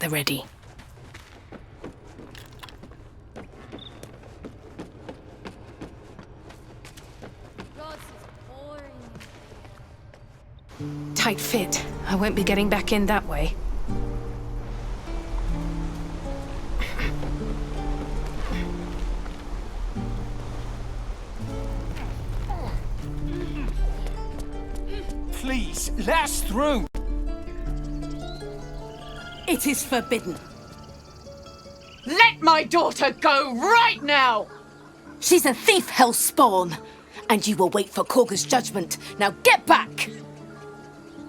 at the ready. Tight fit. I won't be getting back in that way. Please, let us through! It is forbidden. Let my daughter go right now! She's a thief, hellspawn, and you will wait for Korga's judgment. Now get back!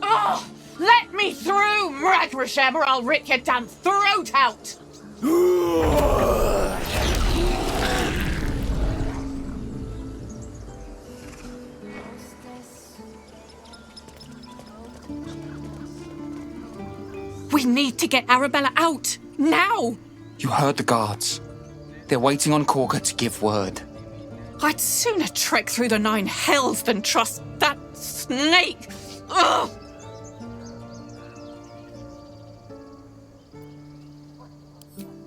Oh, let me through, Mragrashem, or I'll rip your damn throat out! We need to get Arabella out, now! You heard the guards. They're waiting on Korga to give word. I'd sooner trek through the 9 hells than trust that snake! Ugh!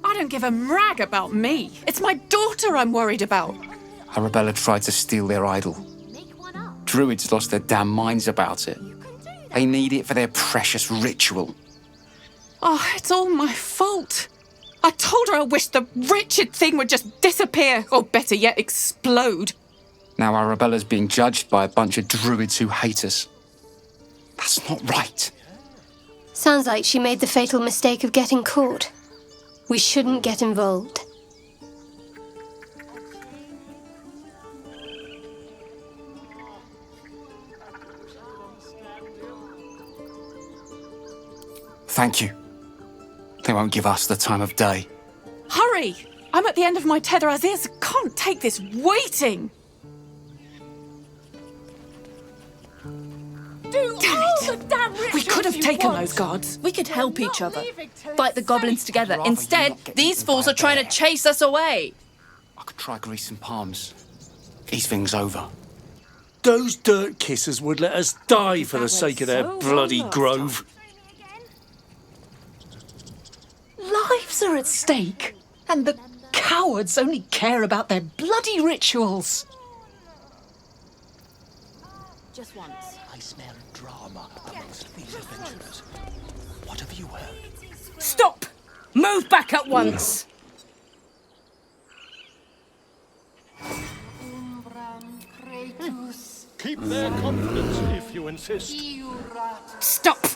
I don't give a rag about me. It's my daughter I'm worried about. Arabella tried to steal their idol. Druids lost their damn minds about it. They need it for their precious ritual. Oh, it's all my fault. I told her I wished the wretched thing would just disappear, or better yet, explode. Now Arabella's being judged by a bunch of druids who hate us. That's not right. Sounds like she made the fatal mistake of getting caught. We shouldn't get involved. Thank you. They won't give us the time of day. Hurry! I'm at the end of my tether as is. Can't take this waiting. Damn it! We could have taken those guards. We could help each other. Fight the goblins together. Instead, these fools are trying to chase us away. I could try greasing palms. These things over. Those dirt kissers would let us die for the sake of their bloody grove. Lives are at stake, and the cowards only care about their bloody rituals. Just once. I smell drama amongst these adventurers. What have you heard? Stop! Move back at once! Keep their confidence if you insist. Stop!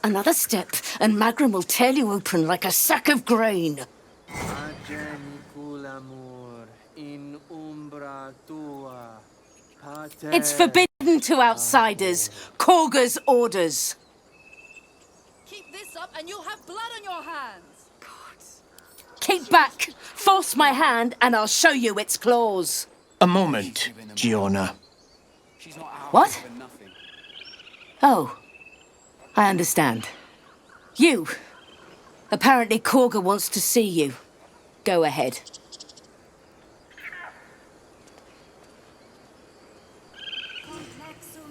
Another step, and Magram will tear you open like a sack of grain. It's forbidden to outsiders. Korga's orders. Keep this up and you'll have blood on your hands. Keep back. Force my hand, and I'll show you its claws. A moment, Giona. What? Oh. I understand. You. Apparently Korga wants to see you. Go ahead.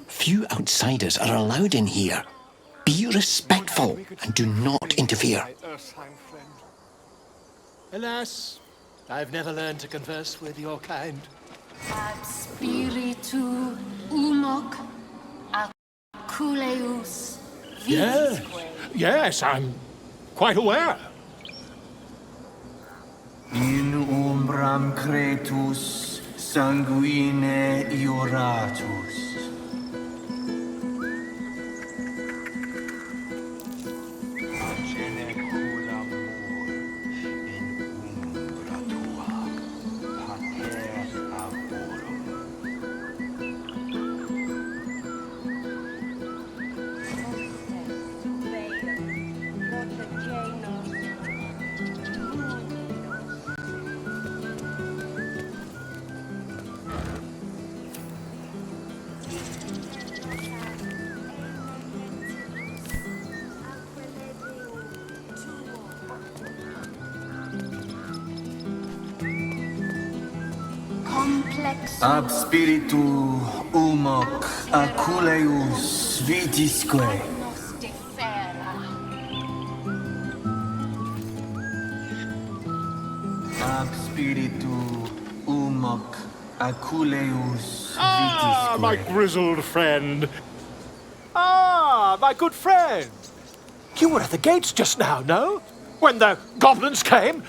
Few outsiders are allowed in here. Be respectful and do not interfere. Alas, I've never learned to converse with your kind. Ab spiritu umok aculeus. Yes, I'm quite aware. In umbram cretus sanguine iuratus. Ab spiritu umoc aculeus vitisque. ab spiritu umok aculeus Ah, vitisque. my grizzled friend. Ah, my good friend. You were at the gates just now, no? When the goblins came?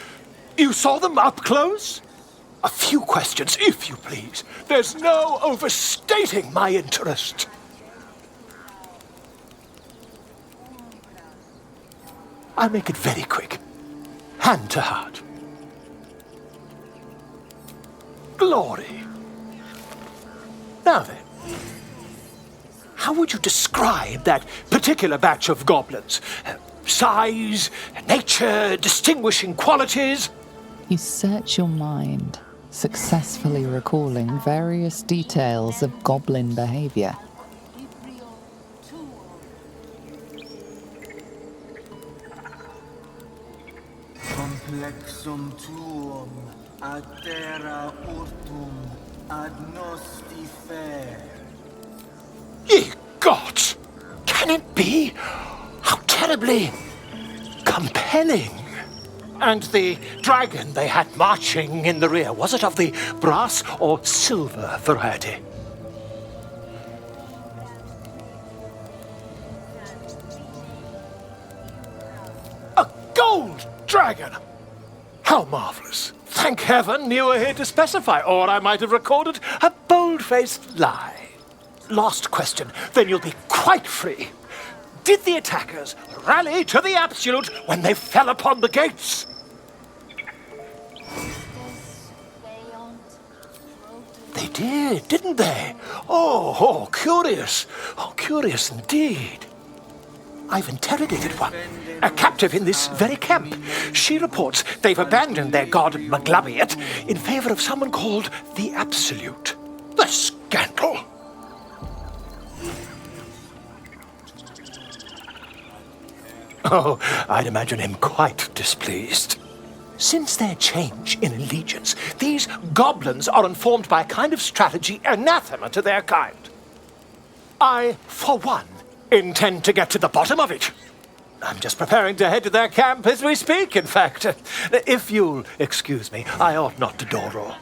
You saw them up close? A few questions, if you please. There's no overstating my interest. I'll make it very quick. Hand to heart. Glory. Now then, how would you describe that particular batch of goblins? Size, nature, distinguishing qualities? You search your mind, successfully recalling various details of goblin behavior. Complexum tuum ad terra urtum ad nosti fair. Ye gods! Can it be? How terribly compelling. And the dragon they had marching in the rear, was it of the brass or silver variety? A gold dragon! How marvelous. Thank heaven you were here to specify, or I might have recorded a bold-faced lie. Last question, then you'll be quite free. Did the attackers rally to the absolute when they fell upon the gates? They did, didn't they? Oh, curious. Oh, curious indeed. I've interrogated one, a captive in this very camp. She reports they've abandoned their god Maglabiet in favor of someone called the Absolute. The scandal! Oh, I'd imagine him quite displeased. Since their change in allegiance, these goblins are informed by a kind of strategy anathema to their kind. I, for one, intend to get to the bottom of it. I'm just preparing to head to their camp as we speak, in fact. If you'll excuse me, I ought not to door roll.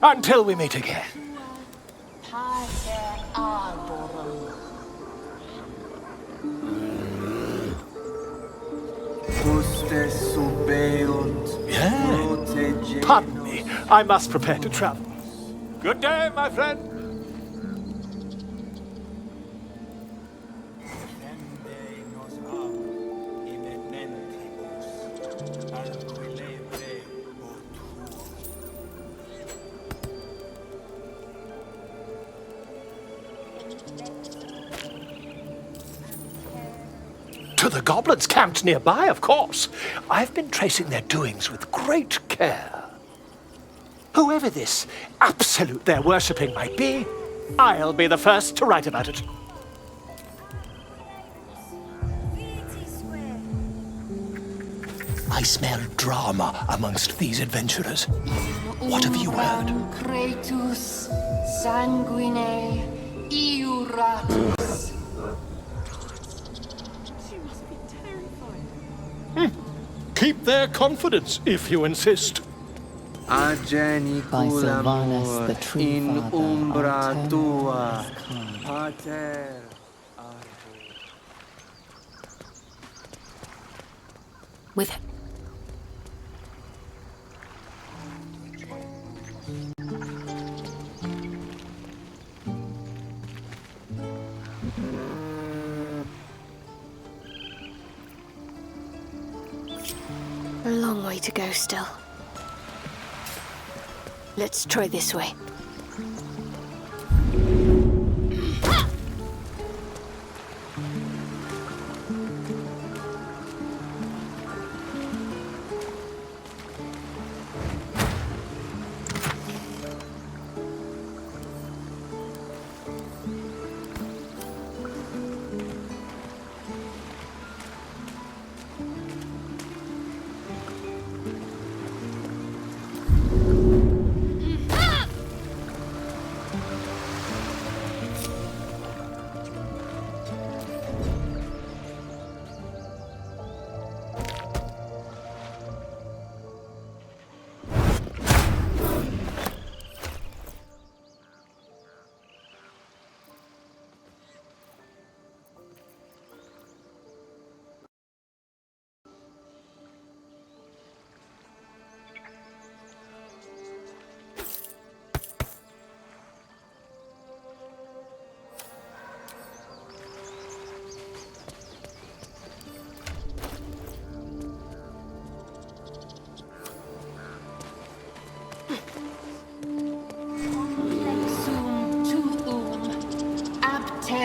Until we meet again. Yeah. Pardon me, I must prepare to travel. Good day, my friend. To the goblins camped nearby, of course. I've been tracing their doings with great care. Whoever this absolute they're worshipping might be, I'll be the first to write about it. I smell drama amongst these adventurers. What have you heard? Cretus sanguine iuratus. Keep their confidence, if you insist. By Sylvanus, the true in father, umbra our tua, eternal is come. pater. With him. A long way to go still. Let's try this way.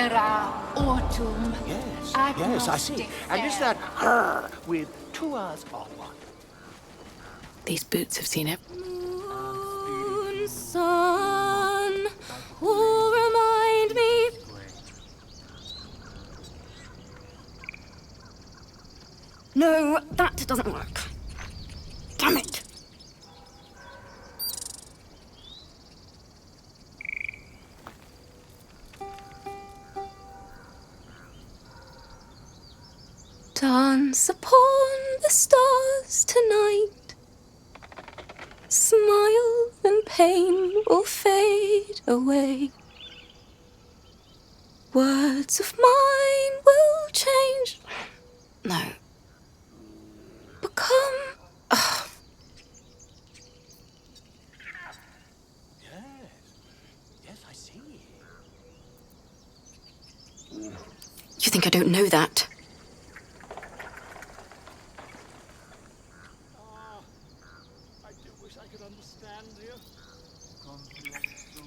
terra autumn. Yes, I see. And is that her with two R's or one? These boots have seen it. Moon, sun, who remind me. No, that doesn't work. Damn it. Dance upon the stars tonight. Smile and pain will fade away. Words of mine will change. No. Become. Yes, I see. You think I don't know that?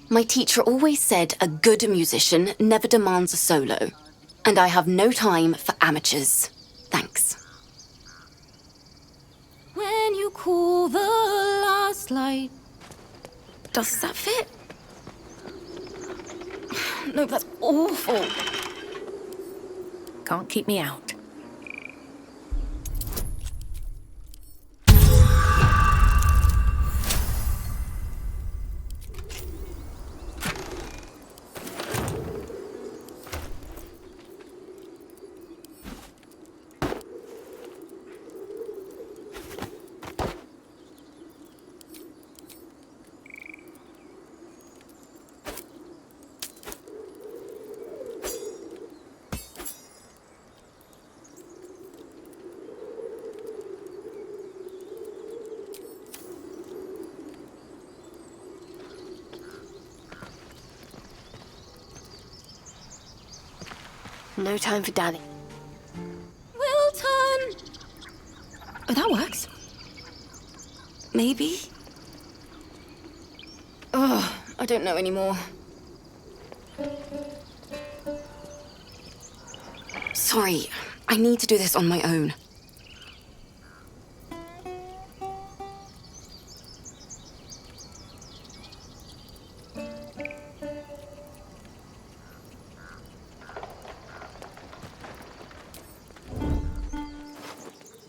My teacher always said a good musician never demands a solo, and I have no time for amateurs. Thanks. When you call the last light. Does that fit? No, that's awful. Can't keep me out. No time for Danny. We'll turn. Oh, that works. Maybe. Oh, I don't know anymore. Sorry, I need to do this on my own.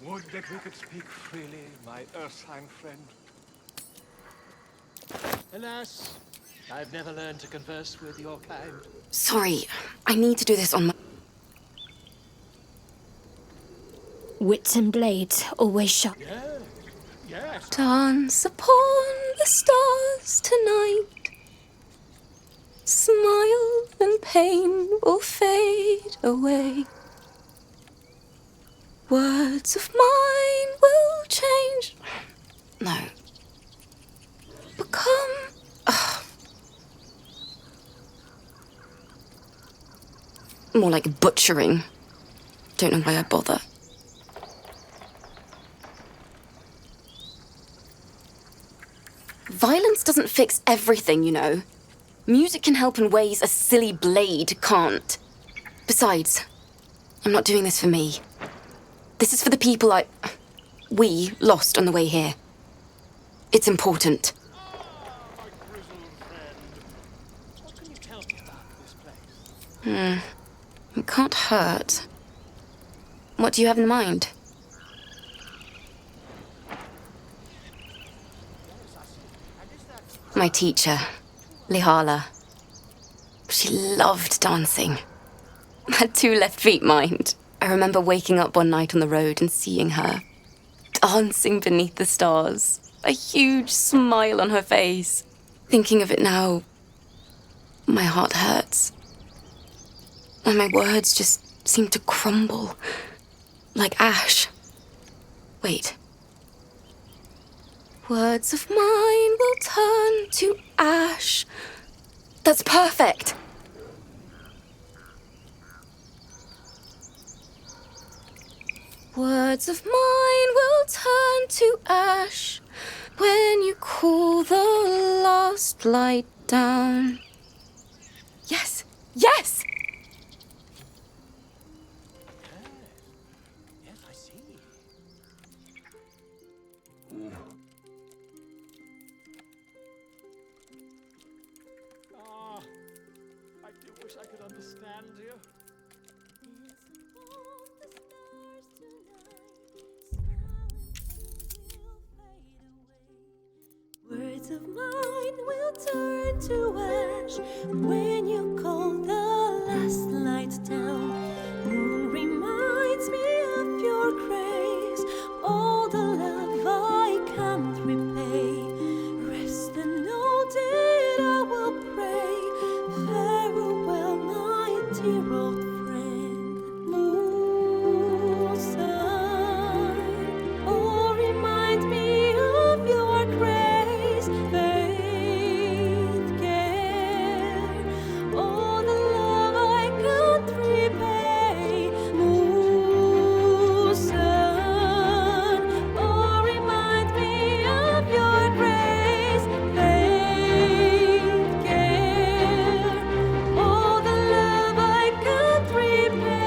Would that we could speak freely, my Ursine friend. Alas, I've never learned to converse with your kind. Sorry, I need to do this on my... Wits and blades always sharp. Yes. Dance upon the stars tonight. Smile and pain will fade away. Words of mine will change. No. Become. More like butchering. Don't know why I bother. Violence doesn't fix everything, you know. Music can help in ways a silly blade can't. Besides, I'm not doing this for me. This is for the people we lost on the way here. It's important. What can you tell me about this place? It can't hurt. What do you have in mind? My teacher, Lihala. She loved dancing. Had 2 left feet, mind. I remember waking up one night on the road and seeing her, dancing beneath the stars, a huge smile on her face. Thinking of it now, my heart hurts. And my words just seem to crumble, like ash. Wait. Words of mine will turn to ash. That's perfect. Words of mine will turn to ash when you cool the last light down. Yes, yes! do wish I could understand you. Words of mine will turn to ash when you call the last light down. Moon reminds me of your grace, all the love I can't repay. Rest and know that I will pray. Farewell, my dear old friend. Moon, sun, oh, remind me of your grace, faith, care, all the love I can't repay. Moon, sun, oh, remind me of your grace, faith, care, all the love I can't repay.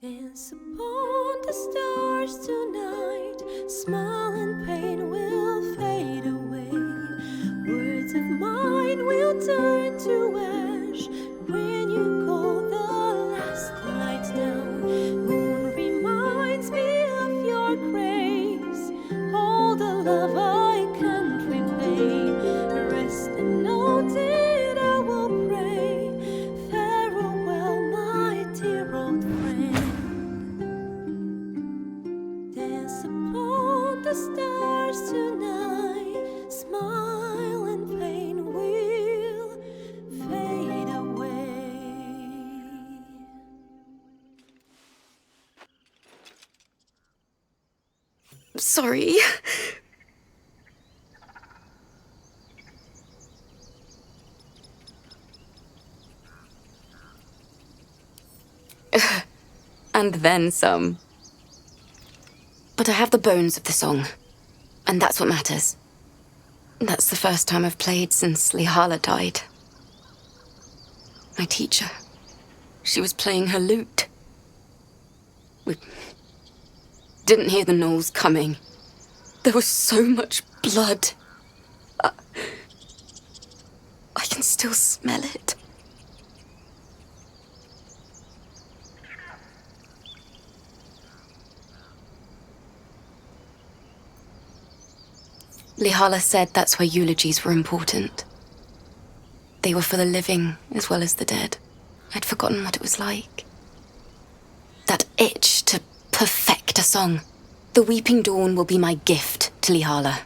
Dance upon the stars tonight. Smile and pain will fade away. Words of mine will turn to ash when you call the last light down. Moon reminds me of your grace, all the love I can't repay. Rest and know that I will pray. Farewell, my dear old friend. Dance upon the stars tonight. Smile and pain will fade away. Sorry. And then some. But I have the bones of the song, and that's what matters. That's the first time I've played since Lae'zel died. My teacher, she was playing her lute. We didn't hear the gnolls coming. There was so much blood. I can still smell it. Lae'zel said that's why eulogies were important. They were for the living as well as the dead. I'd forgotten what it was like. That itch to perfect a song. The Weeping Dawn will be my gift to Lae'zel.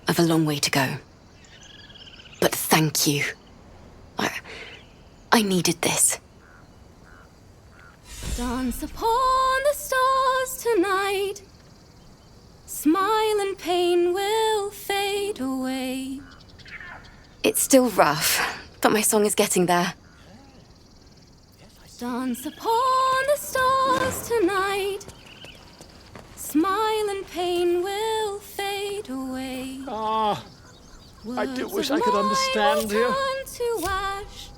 I've a long way to go. But thank you. I needed this. Dance upon the stars tonight. Smile and pain will fade away. It's still rough, but my song is getting there. Dance upon the stars tonight. Smile and pain will fade away. Ah, I do Words wish of I could mine understand will you. turn to ash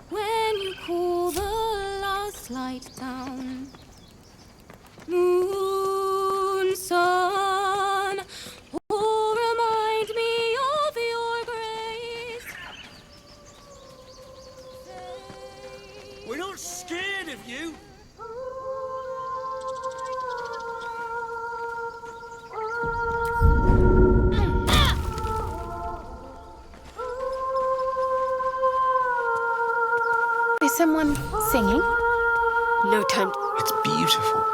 when you call the last light down. Moon, sun, oh, remind me of your grace. We're not scared of you. Is someone singing? No time. It's beautiful.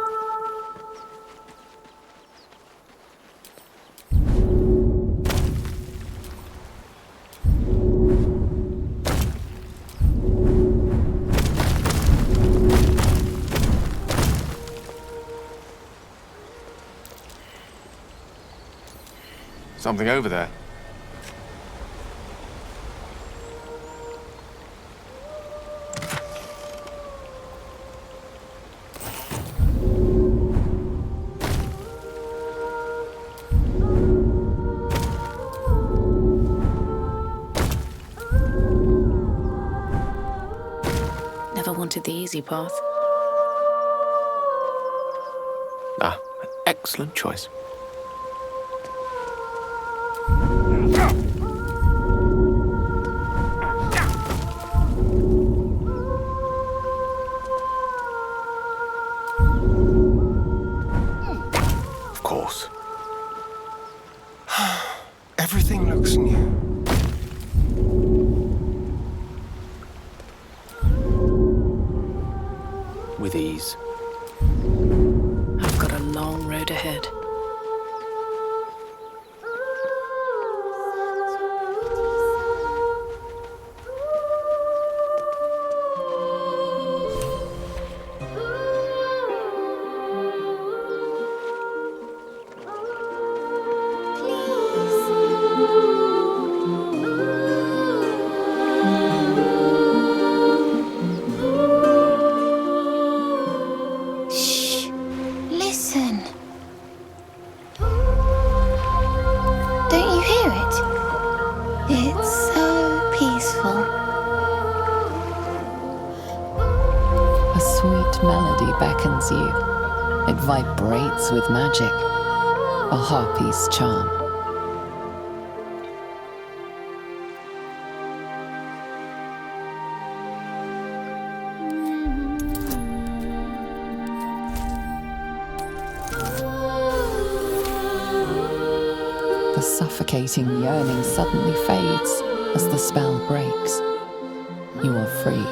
Something over there. Never wanted the easy path. Ah, excellent choice. Of course. Everything looks new. With ease. I've got a long road ahead. Listen. Don't you hear it? It's so peaceful. A sweet melody beckons you. It vibrates with magic. A harpy's charm. The suffocating yearning suddenly fades as the spell breaks. You are free.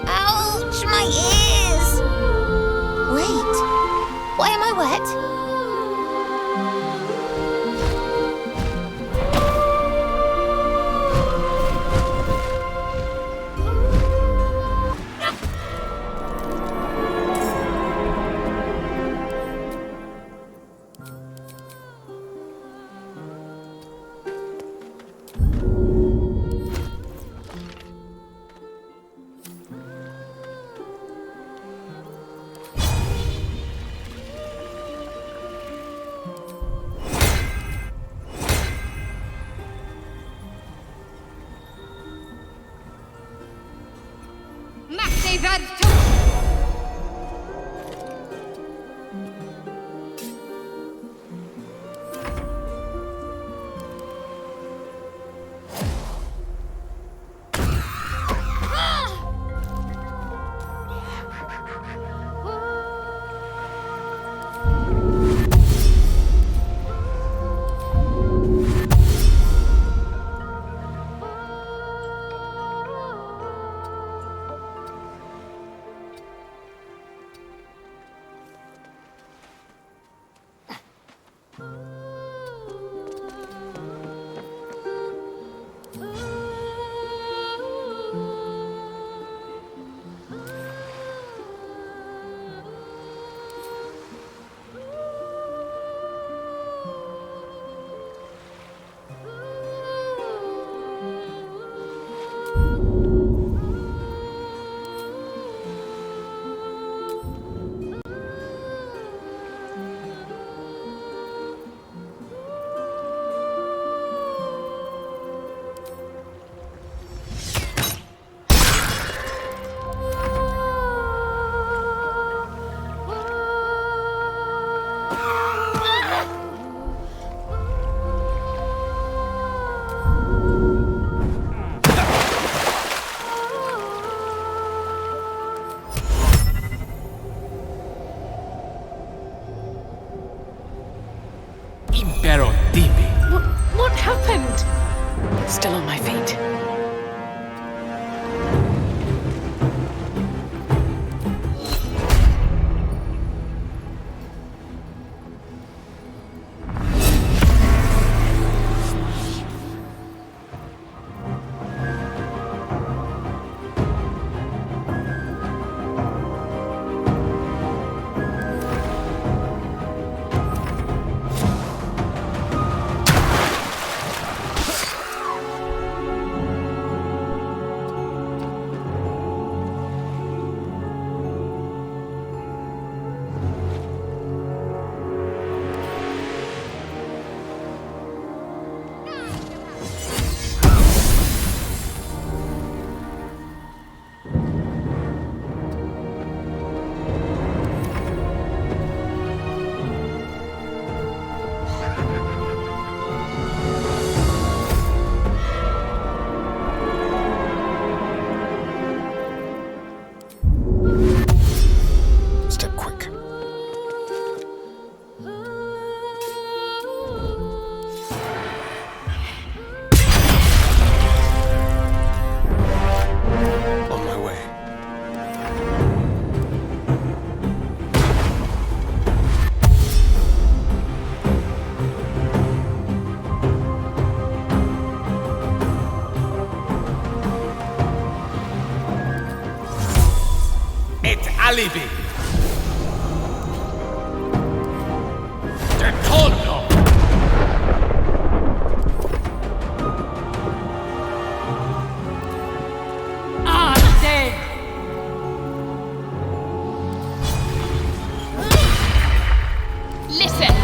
Ouch, my ears! Wait, why am I wet? What happened? Still on my feet. it alibi. Detonno. Arte. Listen!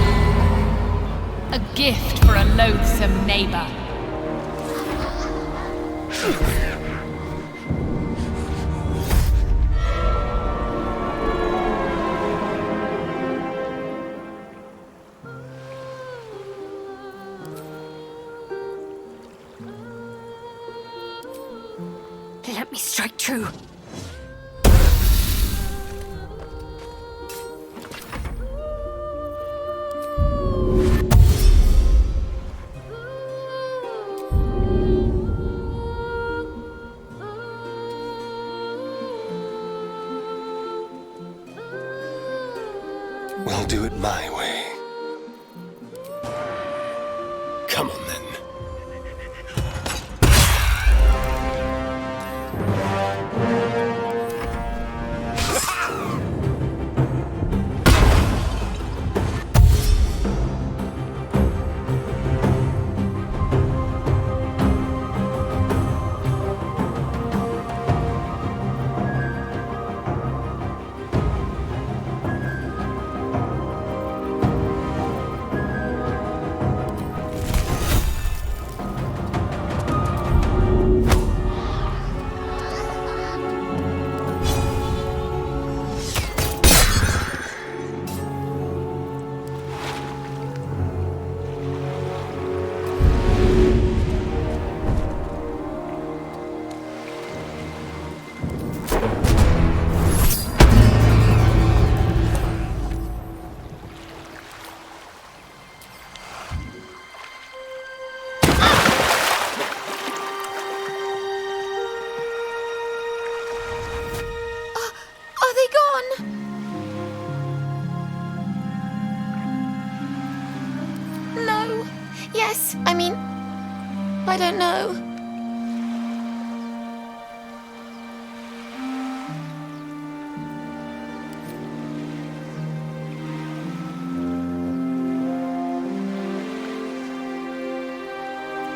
A gift for a loathsome neighbor. Let me strike true. We'll do it my way. Come on, then. Yes, I mean, I don't know.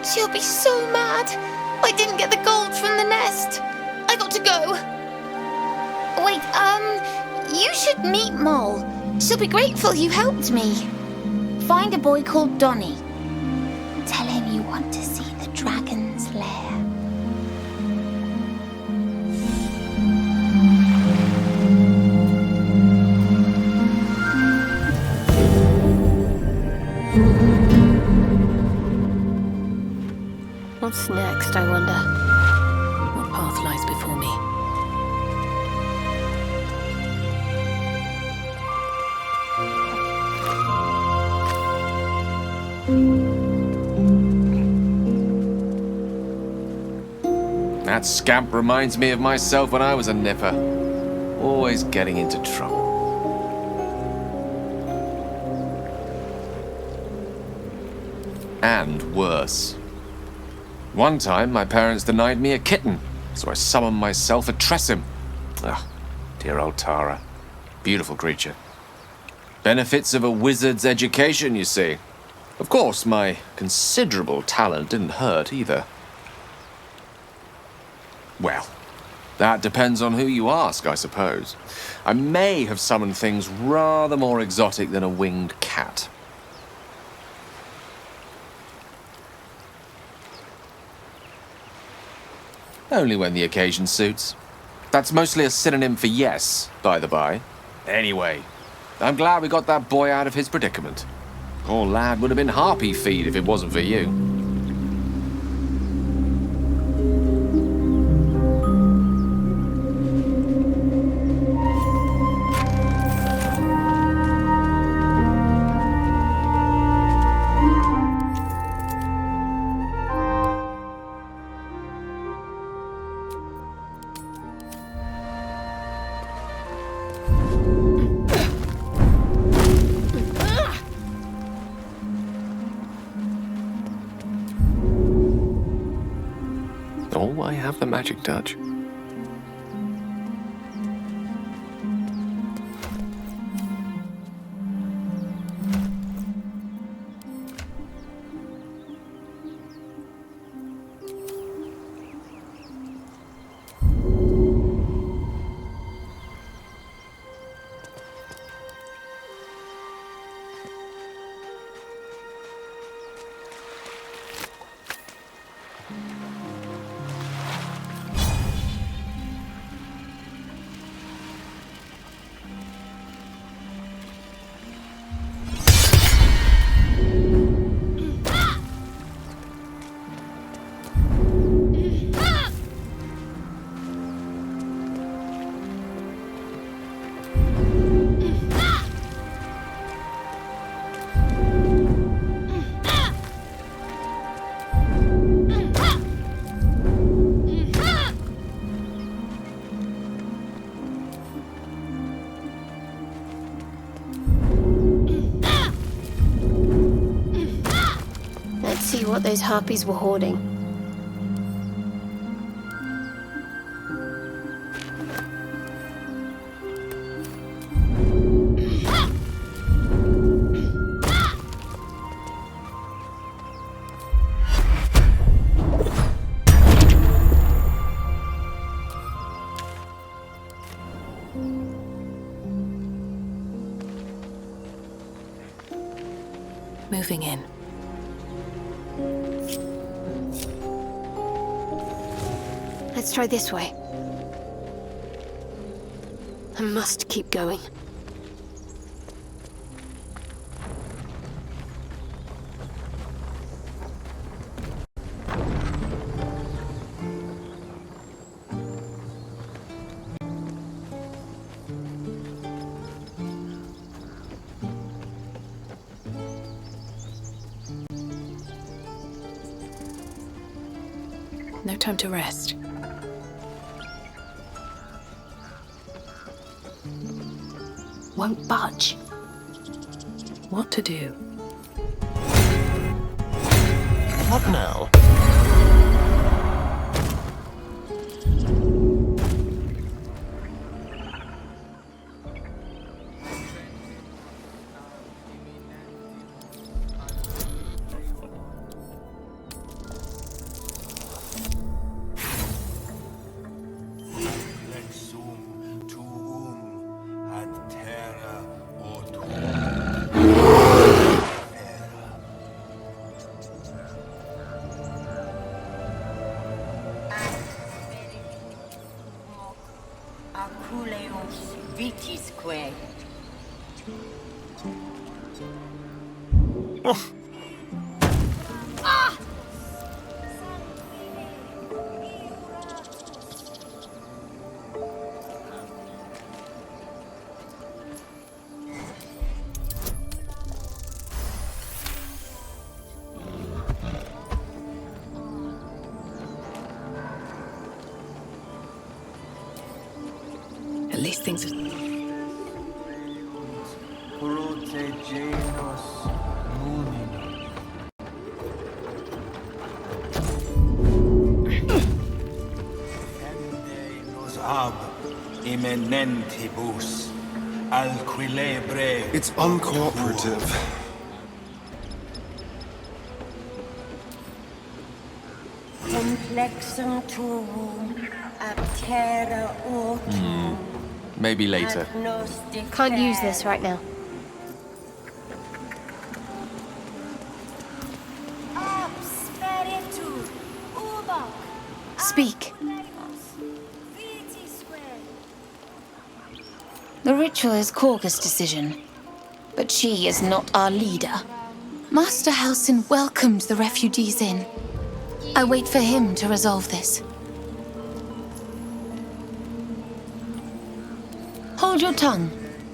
She'll be so mad. I didn't get the gold from the nest. I got to go. Wait, you should meet Moll. She'll be grateful you helped me. Find a boy called Donny. Tell him you want to see the dragon's lair. What's next, I wonder? What path lies before me? That scamp reminds me of myself when I was a nipper. Always getting into trouble. And worse. One time, my parents denied me a kitten, so I summoned myself a Tressim. Ah, dear old Tara. Beautiful creature. Benefits of a wizard's education, you see. Of course, my considerable talent didn't hurt either. Well, that depends on who you ask, I suppose. I may have summoned things rather more exotic than a winged cat. Only when the occasion suits. That's mostly a synonym for yes, by the by. Anyway, I'm glad we got that boy out of his predicament. Poor lad would have been harpy feed if it wasn't for you. Oh, I have the magic touch. what those harpies were hoarding. Moving in. Let's try this way. I must keep going. No time to rest. Won't budge. What to do? What now? At least things are... It's uncooperative. Maybe later. Can't use this right now. Speak. The ritual is Korga's decision, but she is not our leader. Master Halsin welcomed the refugees in. I wait for him to resolve this. Hold your tongue.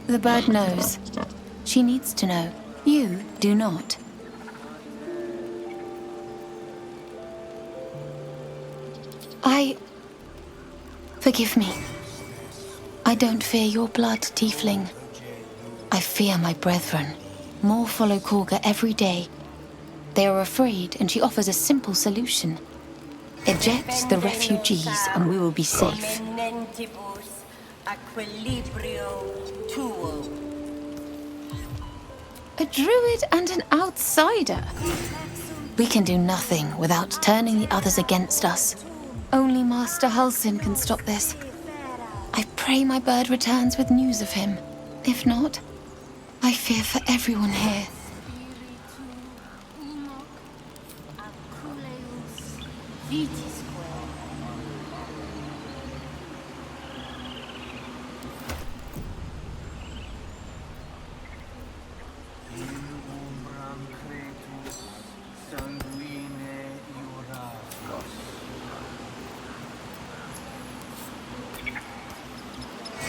The bird knows. She needs to know. You do not. Forgive me. I don't fear your blood, Tiefling. I fear my brethren. More follow Korga every day. They are afraid, and she offers a simple solution. Eject the refugees, and we will be safe. A druid and an outsider. We can do nothing without turning the others against us. Only Master Halsin can stop this. I pray my bird returns with news of him. If not, I fear for everyone here.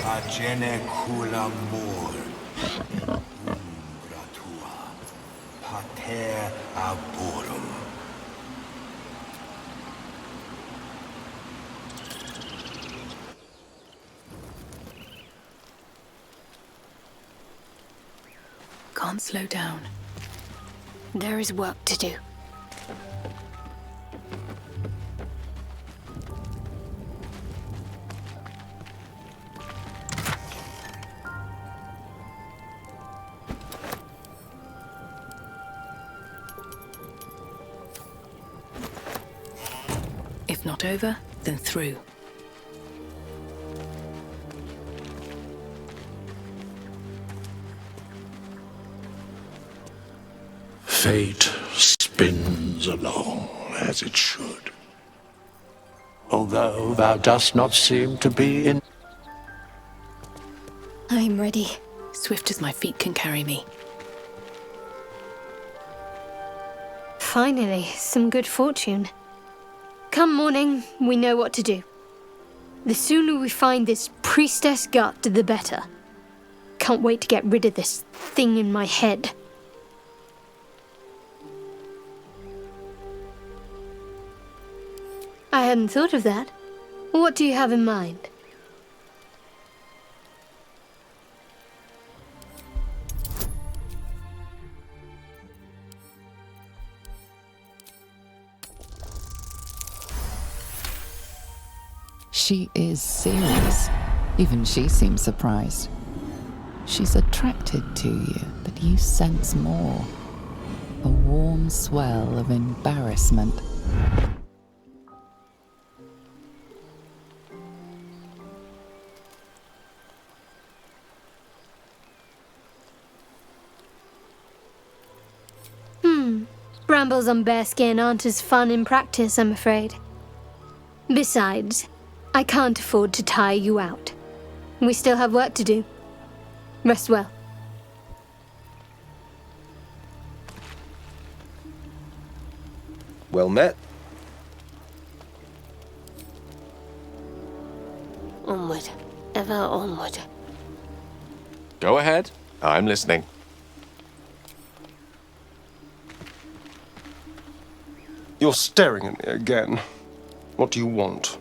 Agene kula mor, umbra tua, pater arborum. Can't slow down. There is work to do. If not over, then through. Fate spins along as it should. Although thou dost not seem to be in... I'm ready. Swift as my feet can carry me. Finally, some good fortune. Come morning, we know what to do. The sooner we find this priestess gut, the better. Can't wait to get rid of this thing in my head. I hadn't thought of that. What do you have in mind? She is serious. Even she seems surprised. She's attracted to you, but you sense more. A warm swell of embarrassment. Brambles on bearskin aren't as fun in practice, I'm afraid. Besides, I can't afford to tire you out. We still have work to do. Rest well. Well met. Onward. Ever onward. Go ahead. I'm listening. You're staring at me again. What do you want?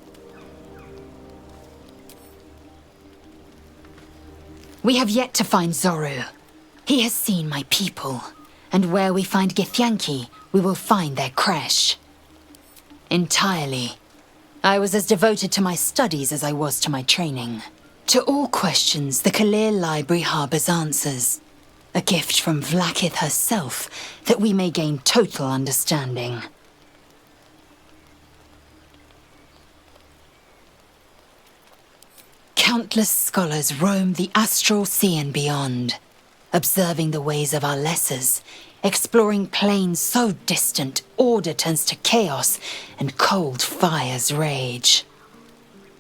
We have yet to find Zoru. He has seen my people, and where we find Githyanki, we will find their creche. Entirely. I was as devoted to my studies as I was to my training. To all questions, the Kalir Library harbours answers. A gift from Vlaakith herself, that we may gain total understanding. Countless scholars roam the astral sea and beyond, observing the ways of our lessers, exploring planes so distant order turns to chaos and cold fires rage.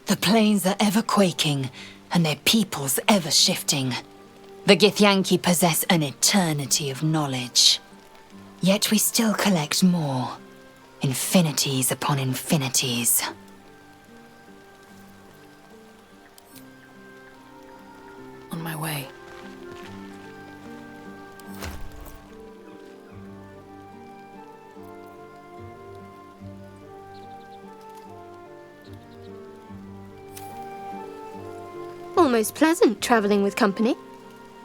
The planes are ever quaking and their peoples ever shifting. The Githyanki possess an eternity of knowledge. Yet we still collect more, infinities upon infinities. On my way. Almost pleasant traveling with company,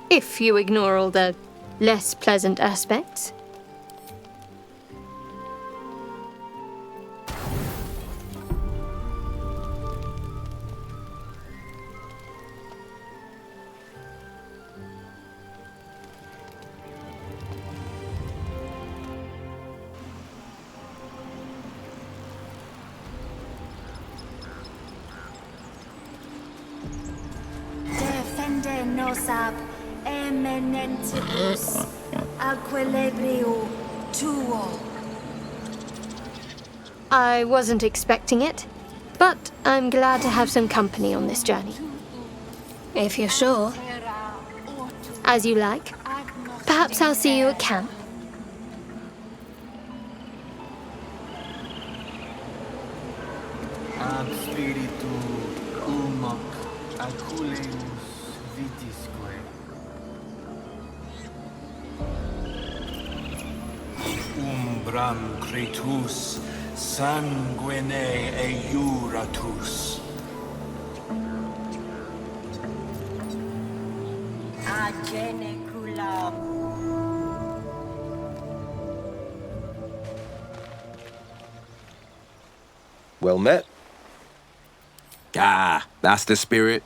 if you ignore all the less pleasant aspects. Nosab eminentibus equilibrio tuo. I wasn't expecting it, but I'm glad to have some company on this journey. If you're sure. As you like. Perhaps I'll see you at camp. Ab spiritu umac aculeus vitisque. Umbram cretus sanguine eiuratus. Well met. Ah, that's the spirit.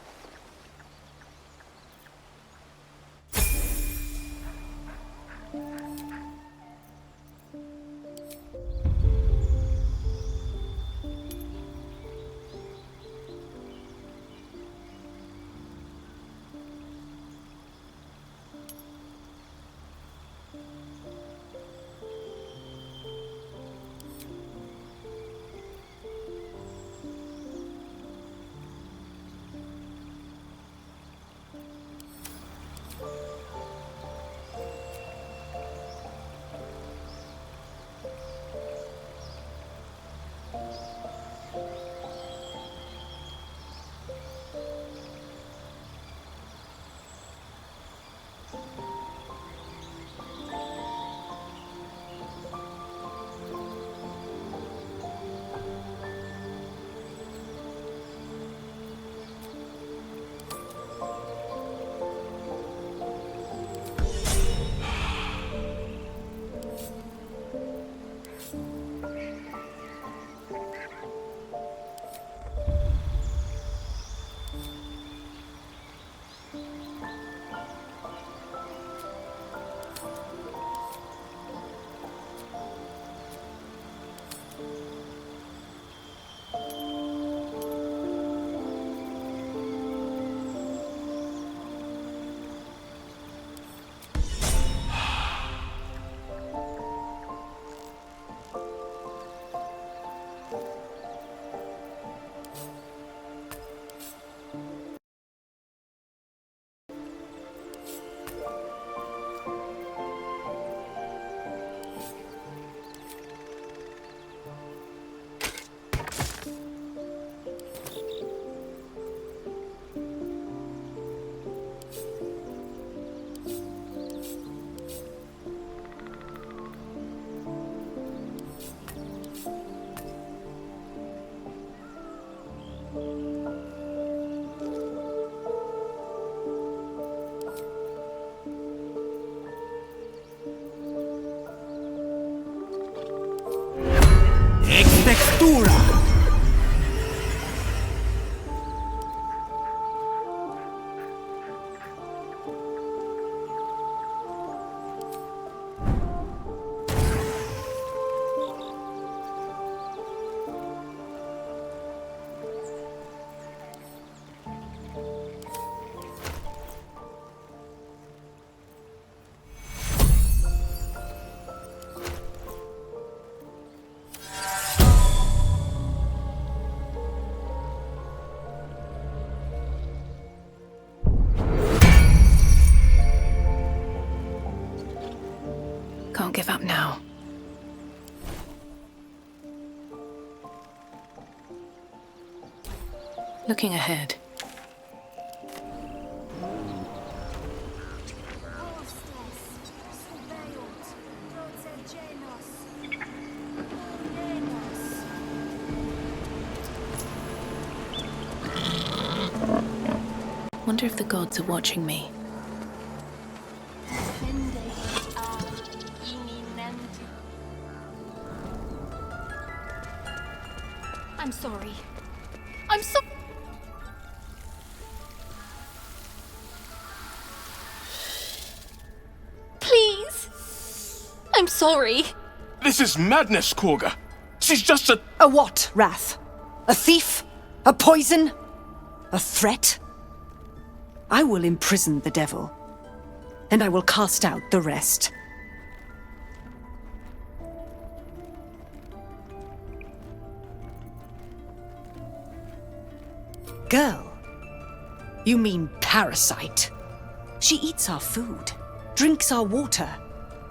Textura! Can't give up now. Looking ahead. Wonder if the gods are watching me. I'm sorry. I'm so... Please. I'm sorry. This is madness, Korga. She's just a... A what, Wrath? A thief? A poison? A threat? I will imprison the devil, and I will cast out the rest. Girl, you mean parasite. She eats our food, drinks our water,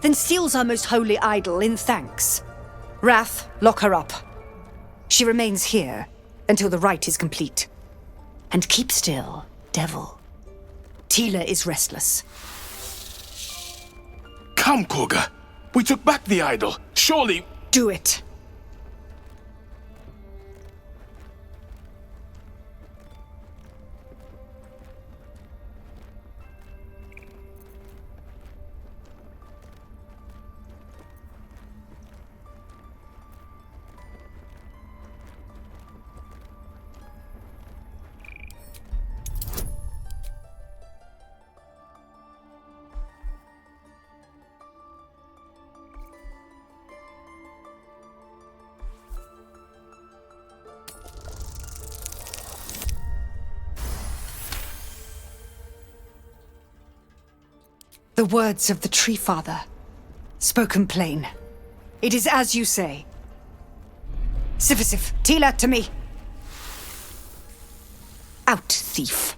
then steals our most holy idol in thanks. Wrath, lock her up. She remains here until the rite is complete. And keep still, devil. Tila is restless. Come, Korga. We took back the idol. Surely... Do it. The words of the Tree Father, spoken plain. It is as you say. Sifisif, Tila, to me. Out, thief.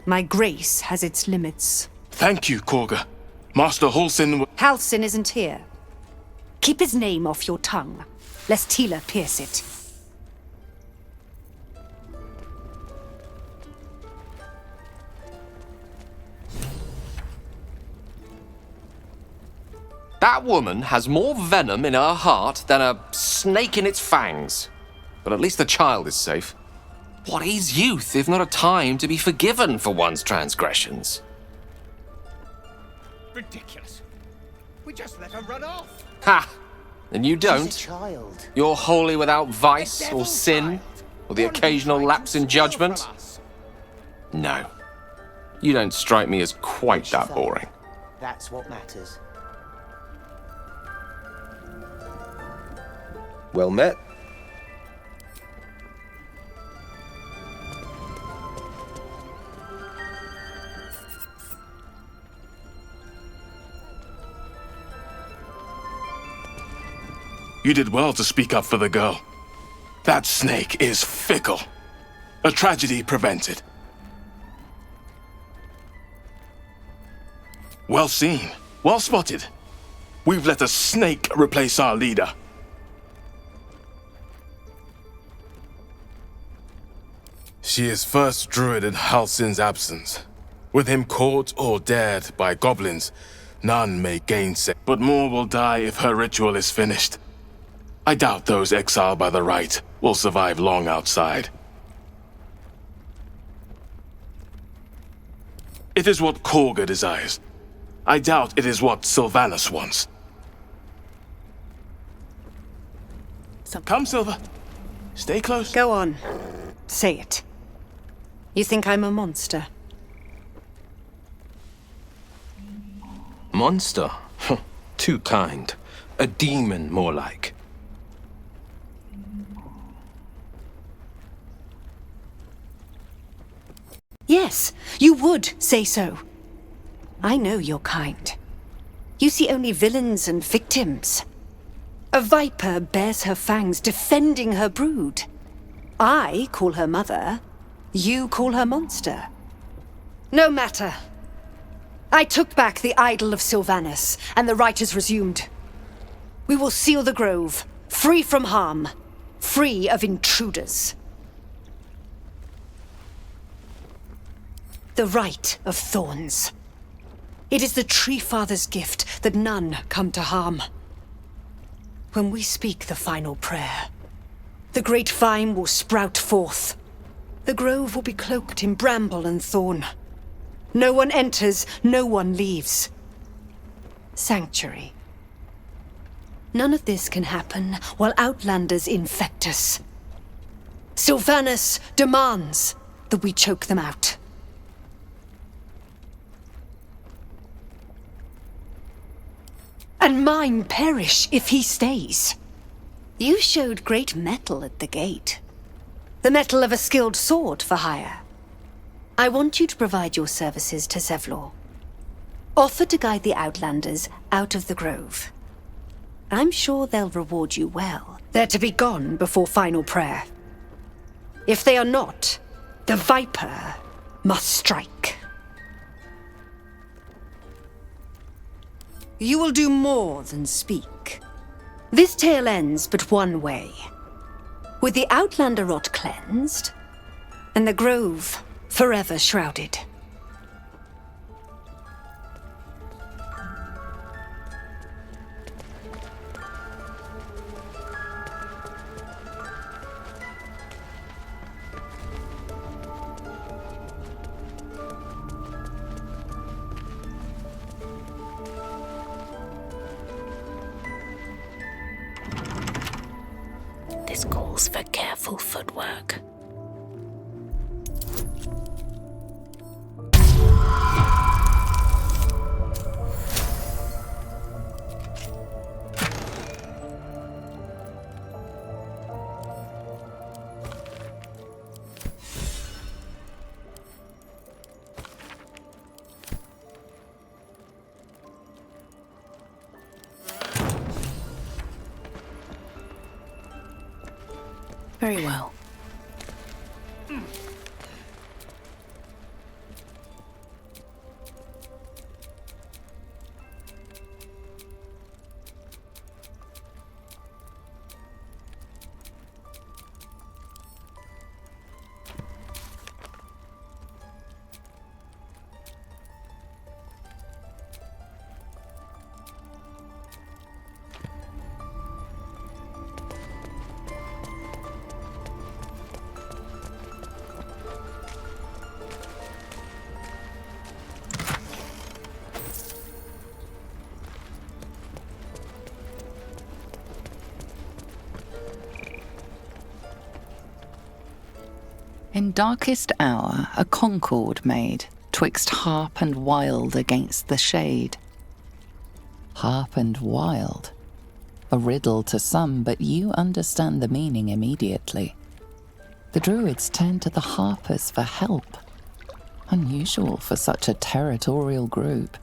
My grace has its limits. Thank you, Korga. Master Halsin... Halsin isn't here. Keep his name off your tongue, lest Tila pierce it. That woman has more venom in her heart than a snake in its fangs. But at least the child is safe. What is youth if not a time to be forgiven for one's transgressions? Ridiculous. We just let her run off. Ha! And you don't? She's a child. You're wholly without vice or sin, or the occasional lapse in judgment? No. You don't strike me as quite that boring. That's what matters. Well met. You did well to speak up for the girl. That snake is fickle. A tragedy prevented. Well seen. Well spotted. We've let a snake replace our leader. She is first druid in Halsin's absence. With him caught or dared by goblins, none may gainsay. But more will die if her ritual is finished. I doubt those exiled by the right will survive long outside. It is what Korga desires. I doubt it is what Sylvanus wants. Come, Silva. Stay close. Go on. Say it. You think I'm a monster? Monster? Too kind. A demon, more like. Yes, you would say so. I know you're kind. You see only villains and victims. A viper bears her fangs defending her brood. I call her mother. You call her monster. No matter. I took back the idol of Sylvanus, and the rite is resumed. We will seal the grove, free from harm, free of intruders. The rite of thorns. It is the Tree Father's gift that none come to harm. When we speak the final prayer, the great vine will sprout forth. The grove will be cloaked in bramble and thorn. No one enters, no one leaves. Sanctuary. None of this can happen while outlanders infect us. Sylvanus demands that we choke them out. And mine perish if he stays. You showed great mettle at the gate. The mettle of a skilled sword for hire. I want you to provide your services to Zevlor. Offer to guide the Outlanders out of the grove. I'm sure they'll reward you well. They're to be gone before final prayer. If they are not, the Viper must strike. You will do more than speak. This tale ends but one way. With the Outlander rot cleansed, and the grove forever shrouded. This calls for careful footwork. Very well. In darkest hour, a concord made, twixt harp and wild against the shade. Harp and wild. A riddle to some, but you understand the meaning immediately. The druids turn to the harpers for help. Unusual for such a territorial group.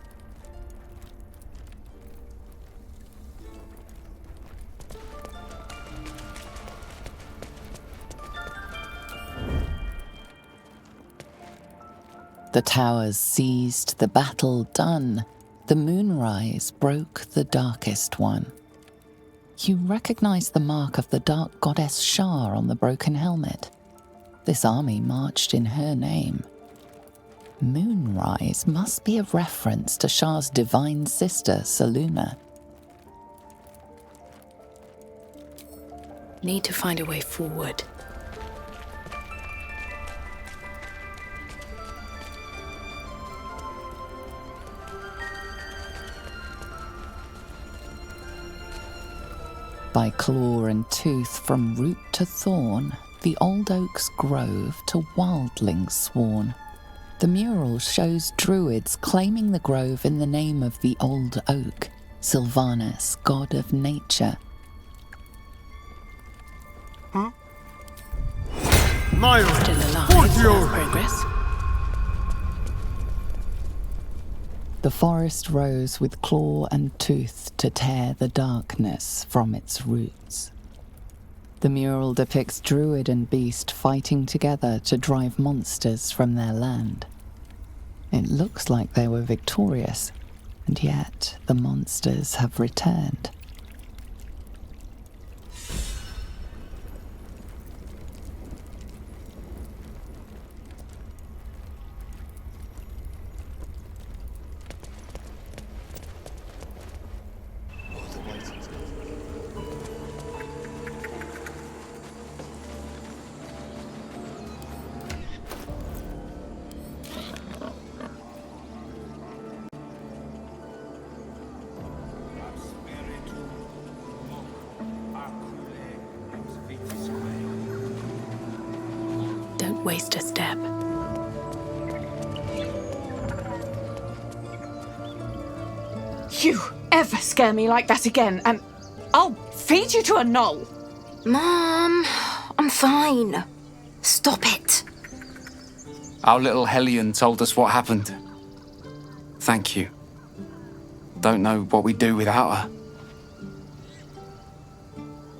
The towers seized, the battle done. The moonrise broke the darkest one. You recognize the mark of the dark goddess Shar on the broken helmet. This army marched in her name. Moonrise must be a reference to Shar's divine sister, Selûne. Need to find a way forward. By claw and tooth, from root to thorn, the old oak's grove to wildlings sworn. The mural shows druids claiming the grove in the name of the old oak, Sylvanus, god of nature. Still alive. Progress. The forest rose with claw and tooth to tear the darkness from its roots. The mural depicts druid and beast fighting together to drive monsters from their land. It looks like they were victorious, and yet the monsters have returned. Don't waste a step. You ever scare me like that again, and I'll feed you to a gnoll. Mom, I'm fine. Stop it. Our little Hellion told us what happened. Thank you. Don't know what we'd do without her.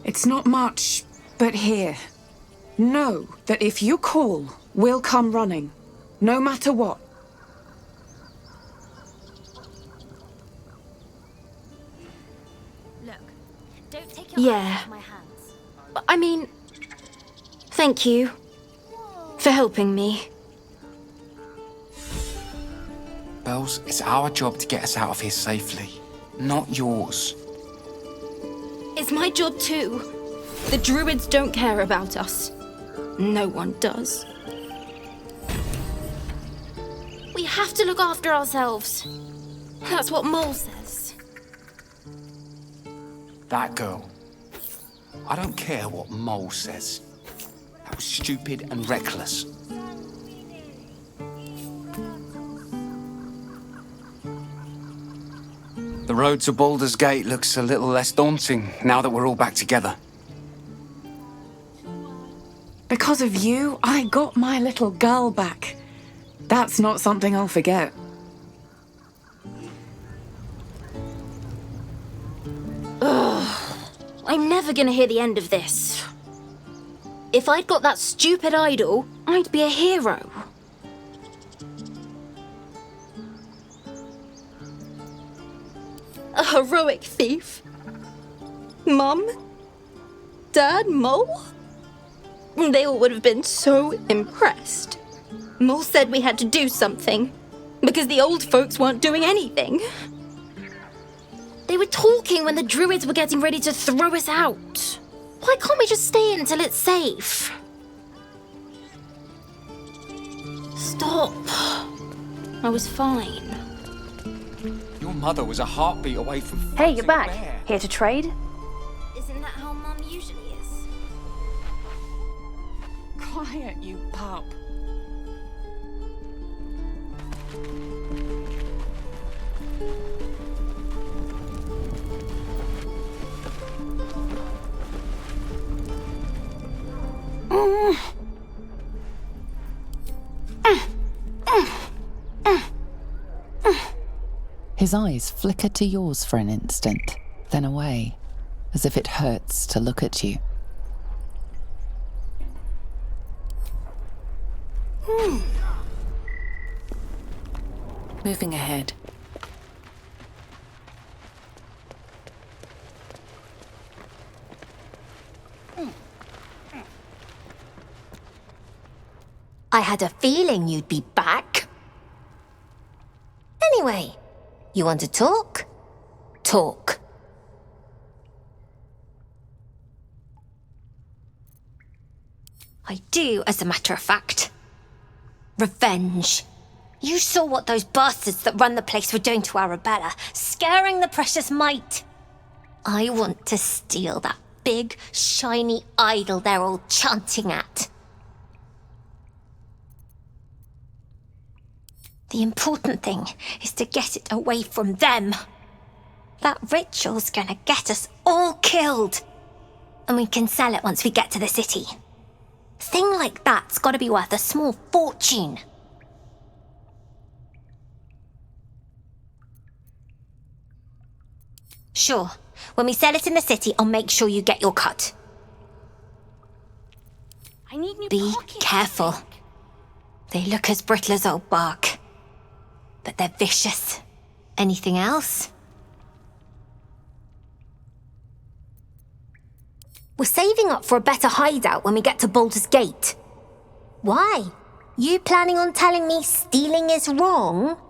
It's not much, but here. Know that if you call, we'll come running, no matter what. Look, don't take your hands off my hands. I mean, thank you for helping me. Bells, it's our job to get us out of here safely, not yours. It's my job too. The druids don't care about us. No one does. We have to look after ourselves. That's what Mole says. That girl. I don't care what Mole says. That was stupid and reckless. The road to Baldur's Gate looks a little less daunting now that we're all back together. Because of you, I got my little girl back. That's not something I'll forget. Ugh. I'm never gonna hear the end of this. If I'd got that stupid idol, I'd be a hero. A heroic thief? Mum? Dad? Mole? They all would have been so impressed. Mole said we had to do something, because the old folks weren't doing anything. They were talking when the druids were getting ready to throw us out. Why can't we just stay until it's safe? Stop. I was fine. Your mother was a heartbeat away from. Hey, you're back. Bear. Here to trade? Isn't that how Mum usually is? Quiet, you pup. His eyes flicker to yours for an instant, then away, as if it hurts to look at you. Moving ahead. I had a feeling you'd be back. Anyway, you want to talk? Talk. I do, as a matter of fact. Revenge. You saw what those bastards that run the place were doing to Arabella, scaring the precious mite. I want to steal that big, shiny idol they're all chanting at. The important thing is to get it away from them. That ritual's gonna get us all killed. And we can sell it once we get to the city. Thing like that's gotta be worth a small fortune. Sure, when we sell it in the city, I'll make sure you get your cut. I need new Be careful. They look as brittle as old bark. But they're vicious. Anything else? We're saving up for a better hideout when we get to Baldur's Gate. Why? You planning on telling me stealing is wrong?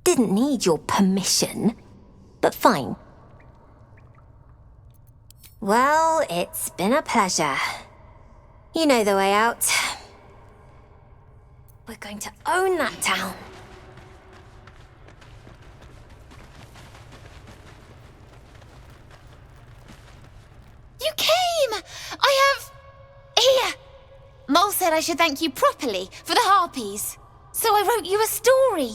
Didn't need your permission, but fine. Well, it's been a pleasure. You know the way out. We're going to own that town. You came! I have... Here! Mole said I should thank you properly for the harpies. So I wrote you a story.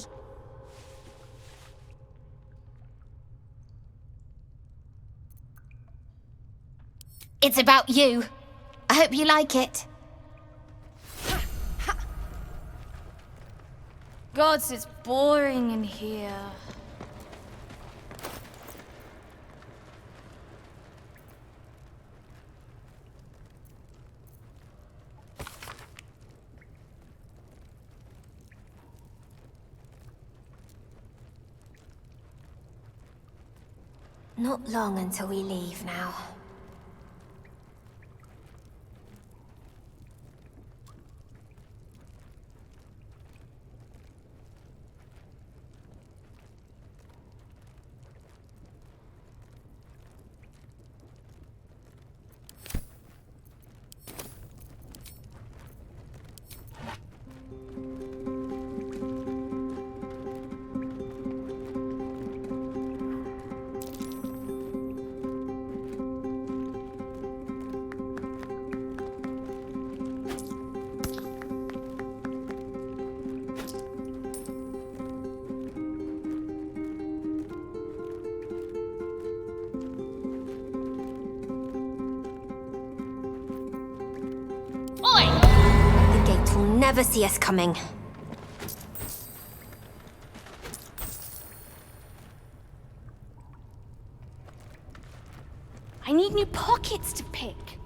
It's about you. I hope you like it. Gods, it's boring in here. Not long until we leave now. The gate will never see us coming. I need new pockets to pick.